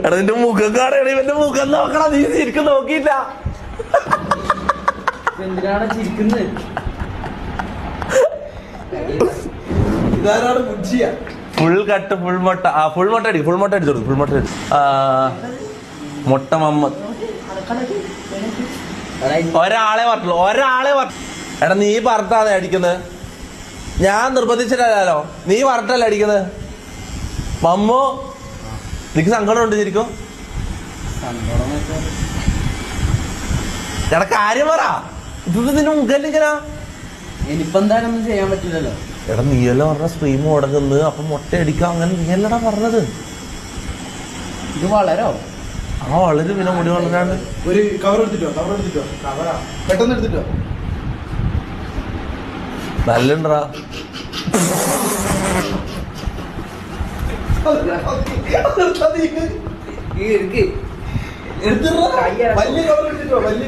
എടാ നിന്റെ മുഖം കാണണേ, ഇവന്റെ മുഖം നോക്കണം. നീ ശരിക്കും നോക്കിയില്ല. എന്തിനാണ് ചിരിക്കുന്നത്? ഇതാരാണ് മുച്ചിയ? ഫുൾ കട്ട്, ഫുൾ മുട്ട. ഫുൾ മുട്ട അടിക്കും, ഫുൾ മുട്ട അടിച്ചോളൂ, ഫുൾ മുട്ട അടിച്ചു. മുട്ട മമ്മദ്. ഒരാളെ പറഞ്ഞുള്ളൂ. എടാ നീ പറഞ്ഞാണ് അടിക്കുന്നത്, ഞാൻ നിർബന്ധിച്ചിട്ടല്ലോ. നീ പറഞ്ഞല്ലേ അടിക്കുന്നത്. മമ്മു നിനക്ക് സങ്കടം ഉണ്ട് ശരിക്കും? എടാ കാര്യം പറ. ഇത് നിന്റെ മുഖല്ലിങ്ങനെ. ഇനിയിപ്പോ എന്തായാലും ചെയ്യാൻ പറ്റില്ലല്ലോ. എടാ നീയല്ല പറഞ്ഞ സ്ട്രീം മുടങ്ങുന്നത്, അപ്പൊ മുട്ട അടിക്കാം, അങ്ങനെ നീയല്ലടാ പറഞ്ഞത്. ഇത് വളരോ? വളരെ പിന്നെ മുടി വളരാണ്ട്. ഒരു കവർ എടുത്തിട്ടോ, പെട്ടെന്ന് എടുത്തിട്ടോ. നല്ലണ്ടാ. വലിയ കവർ എടുത്തിട്ടോ.